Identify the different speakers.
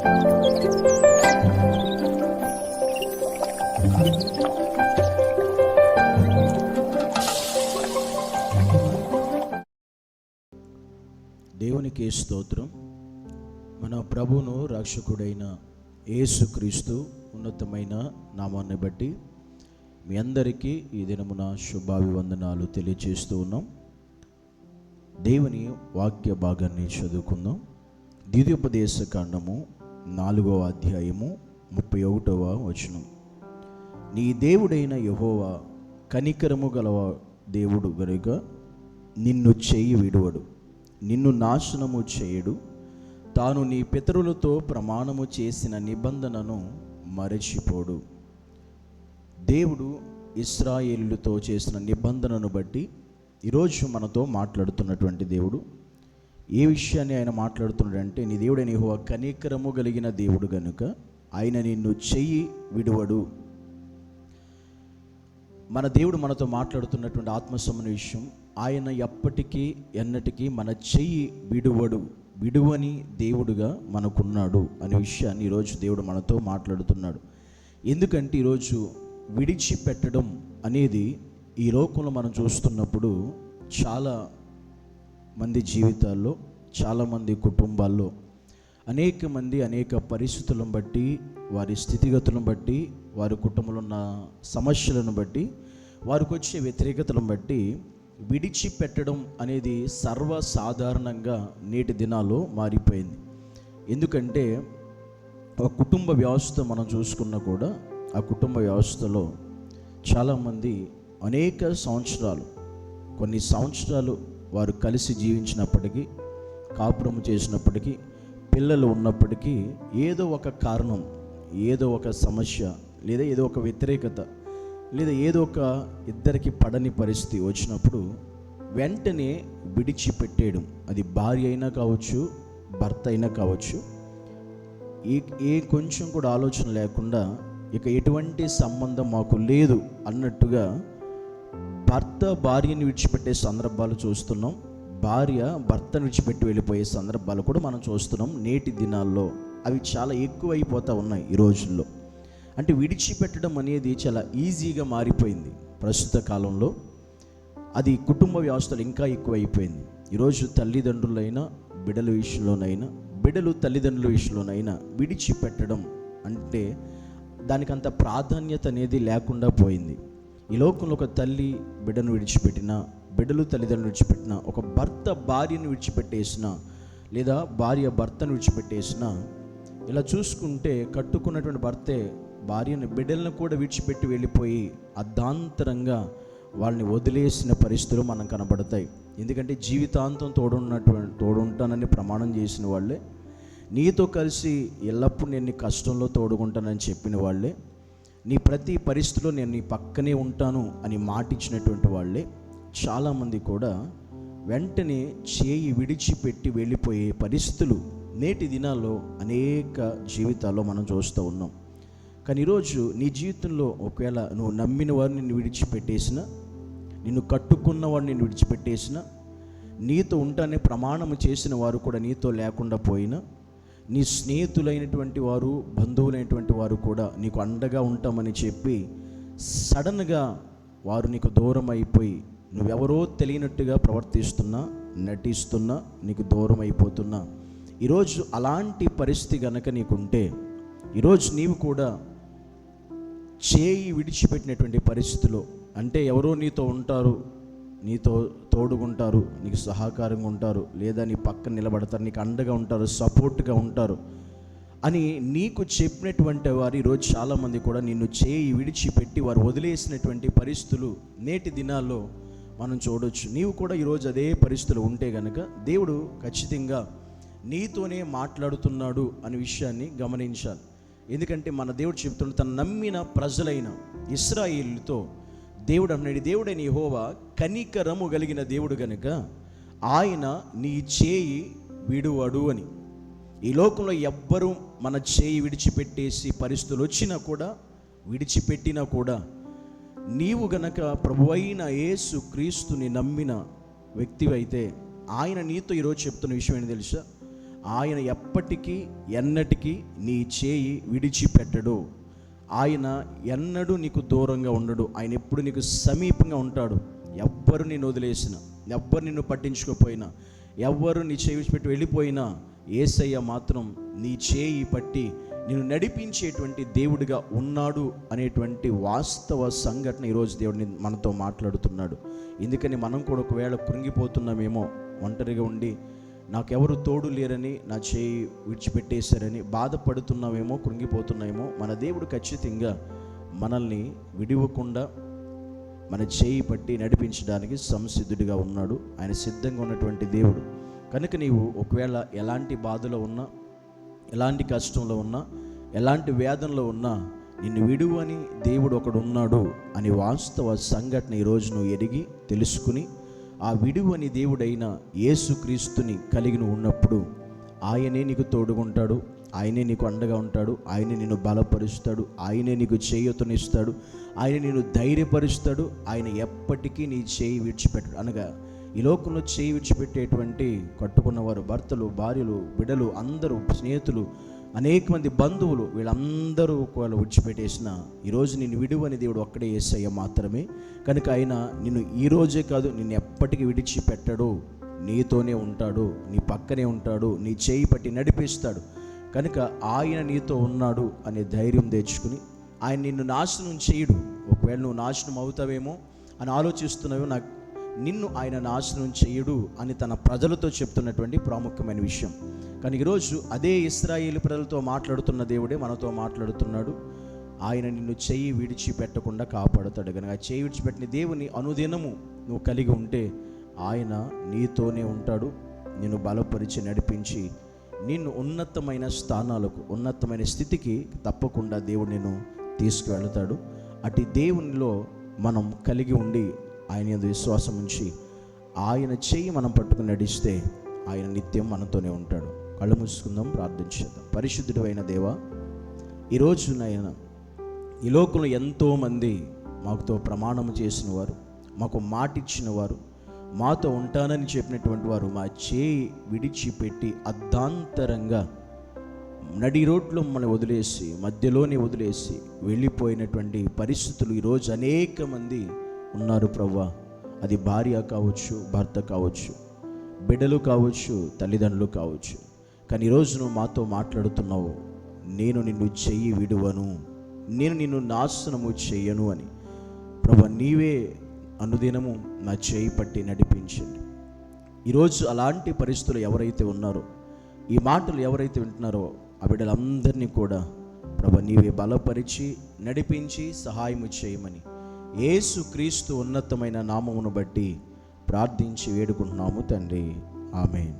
Speaker 1: దేవునికి స్తోత్రం. మన ప్రభువును రక్షకుడైన యేసుక్రీస్తు ఉన్నతమైన నామాన్ని బట్టి మీ అందరికీ ఈ దినమున శుభాభివందనాలు తెలియజేస్తూ ఉన్నాం. దేవుని వాక్య భాగాన్ని చదువుకుందాం. ద్వితీయోపదేశ కాండము 4వ అధ్యాయము 31వ వచనం. నీ దేవుడైన యెహోవా కనికరము గల దేవుడు గనుక నిన్ను చేయి విడువడు, నిన్ను నాశనము చేయడు. తాను నీ పితరులతో ప్రమాణము చేసిన నిబంధనను మరచిపోడు. దేవుడు ఇశ్రాయేలుతో చేసిన నిబంధనను బట్టి ఈరోజు మనతో మాట్లాడుతున్నటువంటి దేవుడు ఏ విషయాన్ని ఆయన మాట్లాడుతున్నాడంటే, నీ దేవుడైన యెహోవా కనికరము కలిగిన దేవుడు గనుక ఆయన నిన్ను చెయ్యి విడువడు. మన దేవుడు మనతో మాట్లాడుతున్నటువంటి ఆత్మసంబంధ విషయం, ఆయన ఎప్పటికీ ఎన్నటికీ మన చెయ్యి విడువని దేవుడుగా మనకున్నాడు అనే విషయాన్ని ఈరోజు దేవుడు మనతో మాట్లాడుతున్నాడు. ఎందుకంటే ఈరోజు విడిచిపెట్టడం అనేది ఈ లోకంలో మనం చూస్తున్నప్పుడు చాలా మంది జీవితాల్లో, చాలామంది కుటుంబాల్లో అనేక మంది అనేక పరిస్థితులను బట్టి, వారి స్థితిగతులను బట్టి, వారి కుటుంబంలో ఉన్న సమస్యలను బట్టి, వారికి వచ్చే వ్యతిరేకతలను బట్టి విడిచిపెట్టడం అనేది సర్వసాధారణంగా నేటి దినాల్లో మారిపోయింది. ఎందుకంటే ఒక కుటుంబ వ్యవస్థ మనం చూసుకున్నా కూడా ఆ కుటుంబ వ్యవస్థలో చాలామంది అనేక సంవత్సరాలు, కొన్ని సంవత్సరాలు వారు కలిసి జీవించినప్పటికీ, కాపురం చేసినప్పటికీ, పిల్లలు ఉన్నప్పటికీ ఏదో ఒక కారణం, ఏదో ఒక సమస్య, లేదా ఏదో ఒక వ్యతిరేకత, లేదా ఏదో ఒక ఇద్దరికి పడని పరిస్థితి వచ్చినప్పుడు వెంటనే విడిచిపెట్టేయడం. అది భార్య అయినా కావచ్చు, భర్త అయినా కావచ్చు. ఏ కొంచెం కూడా ఆలోచన లేకుండా ఇక ఎటువంటి సంబంధం మాకు లేదు అన్నట్టుగా భర్త భార్యని విడిచిపెట్టే సందర్భాలు చూస్తున్నాం. భార్య భర్తను విడిచిపెట్టి వెళ్ళిపోయే సందర్భాలు కూడా మనం చూస్తున్నాం నేటి దినాల్లో. అవి చాలా ఎక్కువైపోతూ ఉన్నాయి ఈ రోజుల్లో. అంటే విడిచిపెట్టడం అనేది చాలా ఈజీగా మారిపోయింది ప్రస్తుత కాలంలో. అది కుటుంబ వ్యవస్థలు ఇంకా ఎక్కువైపోయింది. ఈరోజు తల్లిదండ్రులైనా, బిడ్డల విషయంలోనైనా, బిడ్డలు తల్లిదండ్రుల విషయంలోనైనా విడిచిపెట్టడం అంటే దానికి అంత ప్రాధాన్యత అనేది లేకుండా పోయింది. ఈ లోకంలో ఒక తల్లి బిడ్డను విడిచిపెట్టినా, బిడ్డలు తల్లిదండ్రులు విడిచిపెట్టినా, ఒక భర్త భార్యను విడిచిపెట్టేసిన, లేదా భార్య భర్తను విడిచిపెట్టేసిన, ఇలా చూసుకుంటే కట్టుకున్నటువంటి భర్తే భార్యను బిడ్డలను కూడా విడిచిపెట్టి వెళ్ళిపోయి అర్ధాంతరంగా వాళ్ళని వదిలేసిన పరిస్థితులు మనం కనబడతాయి. ఎందుకంటే జీవితాంతం తోడుంటానని ప్రమాణం చేసిన వాళ్ళే, నీతో కలిసి ఎల్లప్పుడూ నేను నీ కష్టంలో తోడుకుంటానని చెప్పిన వాళ్ళే, నీ ప్రతి పరిస్థితిలో నేను నీ పక్కనే ఉంటాను అని మాటిచ్చినటువంటి వాళ్ళే చాలామంది కూడా వెంటనే చేయి విడిచిపెట్టి వెళ్ళిపోయే పరిస్థితులు నేటి దినాల్లో అనేక జీవితాల్లో మనం చూస్తూ ఉన్నాం. కానీ ఈరోజు నీ జీవితంలో ఒకవేళ నువ్వు నమ్మిన వారిని నిన్ను విడిచిపెట్టేసిన, నిన్ను కట్టుకున్న వారిని నిన్ను విడిచిపెట్టేసిన, నీతో ఉంటానే ప్రమాణం చేసిన వారు కూడా నీతో లేకుండా పోయినా, నీ స్నేహితులైనటువంటి వారు, బంధువులైనటువంటి వారు కూడా నీకు అండగా ఉంటామని చెప్పి సడన్గా వారు నీకు దూరం అయిపోయి నువ్వెవరో తెలియనట్టుగా ప్రవర్తిస్తున్నా, నటిస్తున్నా, నీకు దూరం అయిపోతున్నా, ఈరోజు అలాంటి పరిస్థితి గనక నీకుంటే ఈరోజు నీవు కూడా చేయి విడిచిపెట్టినటువంటి పరిస్థితిలో, అంటే ఎవరో నీతో ఉంటారు, నీతో తోడుగుంటారు, నీకు సహకారంగా ఉంటారు, లేదా నీ పక్కన నిలబడతారు, నీకు అండగా ఉంటారు, సపోర్ట్గా ఉంటారు అని నీకు చెప్పినటువంటి వారు ఈరోజు చాలామంది కూడా నిన్ను చేయి విడిచిపెట్టి వారు వదిలేసినటువంటి పరిస్థితులు నేటి దినాల్లో మనం చూడవచ్చు. నీవు కూడా ఈరోజు అదే పరిస్థితులు ఉంటే కనుక దేవుడు ఖచ్చితంగా నీతోనే మాట్లాడుతున్నాడు అనే విషయాన్ని గమనించాలి. ఎందుకంటే మన దేవుడు చెబుతున్న తను నమ్మిన ప్రజలైన ఇశ్రాయేలుతో దేవుడు అన్నాడు, దేవుడైన యెహోవా కనికరము కలిగిన దేవుడు గనుక ఆయన నీ చేయి విడువడు అని. ఈ లోకంలో ఎవ్వరూ మన చేయి విడిచిపెట్టేసి పరిస్థితులు వచ్చినా కూడా, విడిచిపెట్టినా కూడా, నీవు గనక ప్రభువైన యేసు క్రీస్తుని నమ్మిన వ్యక్తివైతే ఆయన నీతో ఈరోజు చెప్తున్న విషయం ఏంటి తెలుసా? ఆయన ఎప్పటికీ ఎన్నటికీ నీ చేయి విడిచిపెట్టడు. ఆయన ఎన్నడూ నీకు దూరంగా ఉండడు. ఆయన ఎప్పుడు నీకు సమీపంగా ఉంటాడు. ఎవ్వరు నిన్ను వదిలేసినా, ఎవ్వరు నిన్ను పట్టించుకోపోయినా, ఎవ్వరు నీ చేయి విడిచిపెట్టి వెళ్ళిపోయినా యేసయ్య మాత్రం నీ చేయి పట్టి నిన్ను నడిపించేటువంటి దేవుడిగా ఉన్నాడు అనేటువంటి వాస్తవ సంఘటన ఈరోజు దేవుడిని మనతో మాట్లాడుతున్నాడు. ఎందుకని మనం కూడా ఒకవేళ కృంగిపోతున్నామేమో, ఒంటరిగా ఉండి నాకెవరు తోడు లేరని, నా చేయి విడిచిపెట్టేశారని బాధపడుతున్నామేమో, కృంగిపోతున్నామేమో, మన దేవుడు ఖచ్చితంగా మనల్ని విడివకుండా మన చేయి పట్టి నడిపించడానికి సంసిద్ధుడిగా ఉన్నాడు. ఆయన సిద్ధంగా ఉన్నటువంటి దేవుడు. కనుక నీవు ఒకవేళ ఎలాంటి బాధలో ఉన్నా, ఎలాంటి కష్టంలో ఉన్నా, ఎలాంటి వేదనలో ఉన్నా నిన్ను విడువని దేవుడు ఒకడు ఉన్నాడు అని వాస్తవ సంఘటన ఈరోజు నువ్వు ఎరిగి తెలుసుకుని ఆ విడువని దేవుడైన యేసుక్రీస్తుని కలిగి నువ్వు ఉన్నప్పుడు ఆయనే నీకు తోడుగుంటాడు, ఆయనే నీకు అండగా ఉంటాడు, ఆయనే నిన్ను బలపరుస్తాడు, ఆయనే నీకు చేయూతనిస్తాడు, ఆయన నిన్ను ధైర్యపరుస్తాడు. ఆయన ఎప్పటికీ నీ చేయి విడిచిపెట్టడు. అనగా ఈ లోకంలో చేయి విడిచిపెట్టేటువంటి కట్టుకున్నవారు, భర్తలు, భార్యలు, బిడ్డలు, అందరూ, స్నేహితులు, అనేక మంది బంధువులు, వీళ్ళందరూ ఒకవేళ విడిచిపెట్టేసిన ఈరోజు నిన్ను విడువని దేవుడు ఒక్కడే యేసయ్య మాత్రమే. కనుక ఆయన నిన్ను ఈరోజే కాదు, నిన్ను ఎప్పటికీ విడిచిపెట్టడు. నీతోనే ఉంటాడు, నీ పక్కనే ఉంటాడు, నీ చేయి పట్టి నడిపిస్తాడు. కనుక ఆయన నీతో ఉన్నాడు అనే ధైర్యం తెచ్చుకుని, ఆయన నిన్ను నాశనం చేయడు. ఒకవేళ నువ్వు నాశనం అవుతావేమో అని ఆలోచిస్తున్నావో, నిన్ను ఆయన నాశనం చేయడు అని తన ప్రజలతో చెప్తున్నటువంటి ప్రాముఖ్యమైన విషయం. కానీ ఈరోజు అదే ఇశ్రాయేలు ప్రజలతో మాట్లాడుతున్న దేవుడే మనతో మాట్లాడుతున్నాడు. ఆయన నిన్ను చెయ్యి విడిచిపెట్టకుండా కాపాడుతాడు. కనుక ఆ చెయ్యి విడిచిపెట్టిన దేవుని అనుదినము నువ్వు కలిగి ఉంటే ఆయన నీతోనే ఉంటాడు. నిన్ను బలపరిచి నడిపించి నిన్ను ఉన్నతమైన స్థానాలకు, ఉన్నతమైన స్థితికి తప్పకుండా దేవుడు నిన్ను తీసుకువెళతాడు. అటు దేవునిలో మనం కలిగి ఉండి ఆయన యందు విశ్వాసం ఉంచి ఆయన చెయ్యి మనం పట్టుకుని నడిస్తే ఆయన నిత్యం మనతోనే ఉంటాడు. కళ్ళు మూసుకుందాం, ప్రార్థించేద్దాం. పరిశుద్ధుడు అయిన దేవా, ఈరోజు నాయన ఈ లోకంలో ఎంతోమంది మాకుతో ప్రమాణం చేసిన వారు, మాకు మాట ఇచ్చిన వారు, మాతో ఉంటానని చెప్పినటువంటి వారు మా చేయి విడిచిపెట్టి అర్ధాంతరంగా నడి రోడ్లో మమ్మల్ని వదిలేసి, మధ్యలోనే వదిలేసి వెళ్ళిపోయినటువంటి పరిస్థితులు ఈరోజు అనేక మంది ఉన్నారు ప్రభువా. అది భార్య కావచ్చు, భర్త కావచ్చు, బిడ్డలు కావచ్చు, తల్లిదండ్రులు కావచ్చు. కానీ ఈరోజు నువ్వు మాతో మాట్లాడుతున్నావు, నేను నిన్ను చెయ్యి విడువను, నేను నిన్ను నాశనము చెయ్యను అని. ప్రభువా, నీవే అనుదినము నా చేయి పట్టి నడిపించండి. ఈరోజు అలాంటి పరిస్థితులు ఎవరైతే ఉన్నారో, ఈ మాటలు ఎవరైతే వింటున్నారో ఆ బిడ్డలందరినీ కూడా ప్రభువా నీవే బలపరిచి నడిపించి సహాయము చేయమని యేసుక్రీస్తు ఉన్నతమైన నామమును బట్టి ప్రార్థించి వేడుకుంటున్నాము తండ్రి. ఆమేన్.